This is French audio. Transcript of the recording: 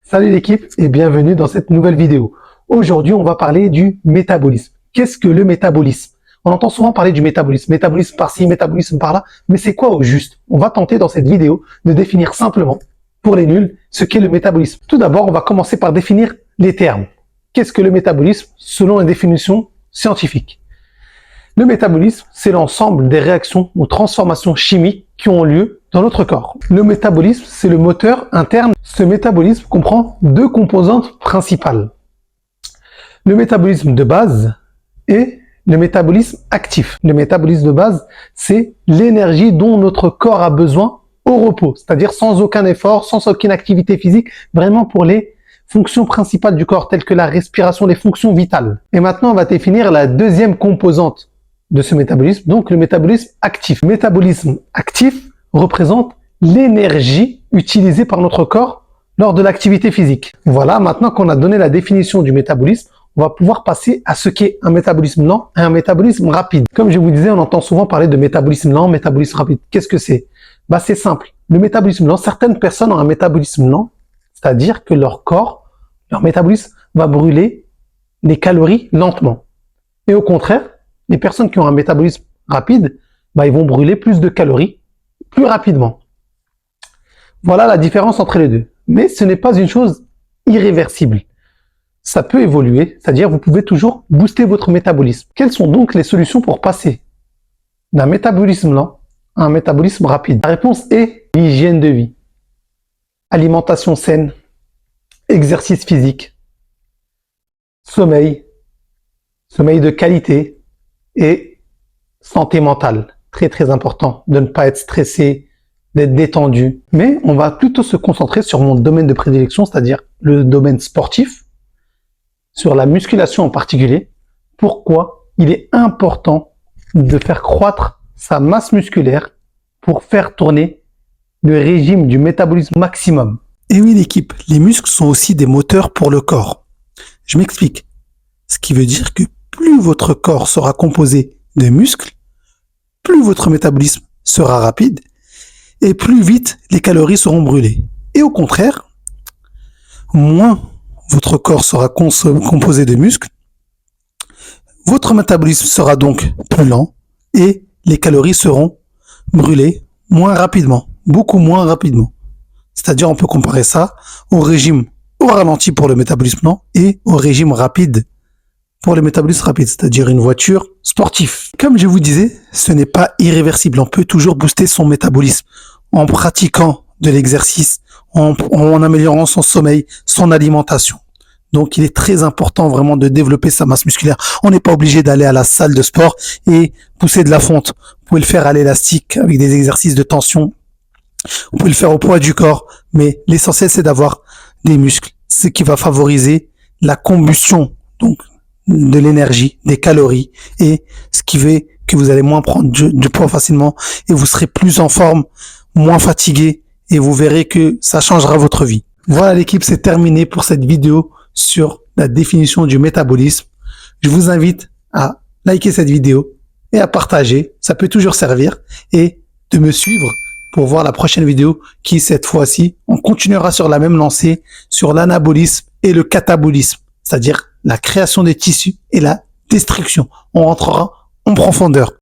Salut l'équipe et bienvenue dans cette nouvelle vidéo. Aujourd'hui, on va parler du métabolisme. Qu'est-ce que le métabolisme? On entend souvent parler du métabolisme. Métabolisme par-ci, métabolisme par-là. Mais c'est quoi au juste? On va tenter dans cette vidéo de définir simplement, pour les nuls, ce qu'est le métabolisme. Tout d'abord, on va commencer par définir les termes. Qu'est-ce que le métabolisme selon une définition scientifique? Le métabolisme, c'est l'ensemble des réactions ou transformations chimiques qui ont lieu dans notre corps. Le métabolisme, c'est le moteur interne. Ce métabolisme comprend deux composantes principales. Le métabolisme de base et le métabolisme actif. Le métabolisme de base, c'est l'énergie dont notre corps a besoin au repos, c'est-à-dire sans aucun effort, sans aucune activité physique, vraiment pour les fonctions principales du corps, telles que la respiration, les fonctions vitales. Et maintenant, on va définir la deuxième composante de ce métabolisme, donc le métabolisme actif. Le métabolisme actif représente l'énergie utilisée par notre corps lors de l'activité physique. Voilà, maintenant qu'on a donné la définition du métabolisme, on va pouvoir passer à ce qu'est un métabolisme lent et un métabolisme rapide. Comme je vous disais, on entend souvent parler de métabolisme lent, métabolisme rapide. Qu'est-ce que c'est? C'est simple. Le métabolisme lent, certaines personnes ont un métabolisme lent, c'est-à-dire que leur corps, leur métabolisme va brûler les calories lentement. Et au contraire, les personnes qui ont un métabolisme rapide, ils vont brûler plus de calories plus rapidement. Voilà la différence entre les deux. Mais ce n'est pas une chose irréversible. Ça peut évoluer, c'est-à-dire vous pouvez toujours booster votre métabolisme. Quelles sont donc les solutions pour passer d'un métabolisme lent à un métabolisme rapide? La réponse est l'hygiène de vie, alimentation saine, exercice physique, sommeil de qualité et santé mentale. Très très important de ne pas être stressé, d'être détendu. Mais on va plutôt se concentrer sur mon domaine de prédilection, c'est-à-dire le domaine sportif, sur la musculation en particulier. Pourquoi il est important de faire croître sa masse musculaire pour faire tourner le régime du métabolisme maximum. Et oui l'équipe, les muscles sont aussi des moteurs pour le corps. Je m'explique. Ce qui veut dire que plus votre corps sera composé de muscles, plus votre métabolisme sera rapide et plus vite les calories seront brûlées. Et au contraire, moins votre corps sera composé de muscles, votre métabolisme sera donc plus lent et les calories seront brûlées moins rapidement, beaucoup moins rapidement. C'est-à-dire on peut comparer ça au régime au ralenti pour le métabolisme lent et au régime rapide pour le métabolisme rapide, c'est-à-dire une voiture sportive. Comme je vous disais, ce n'est pas irréversible. On peut toujours booster son métabolisme en pratiquant de l'exercice, en améliorant son sommeil, son alimentation. Donc, il est très important vraiment de développer sa masse musculaire. On n'est pas obligé d'aller à la salle de sport et pousser de la fonte. Vous pouvez le faire à l'élastique avec des exercices de tension. Vous pouvez le faire au poids du corps, mais l'essentiel, c'est d'avoir des muscles. Ce qui va favoriser la combustion, donc, de l'énergie, des calories, et ce qui fait que vous allez moins prendre du poids facilement et vous serez plus en forme, moins fatigué, et vous verrez que ça changera votre vie. Voilà l'équipe, c'est terminé pour cette vidéo sur la définition du métabolisme. Je vous invite à liker cette vidéo et à partager, ça peut toujours servir, et de me suivre pour voir la prochaine vidéo qui, cette fois-ci, on continuera sur la même lancée, sur l'anabolisme et le catabolisme, c'est-à-dire la création des tissus et la destruction. On rentrera en profondeur.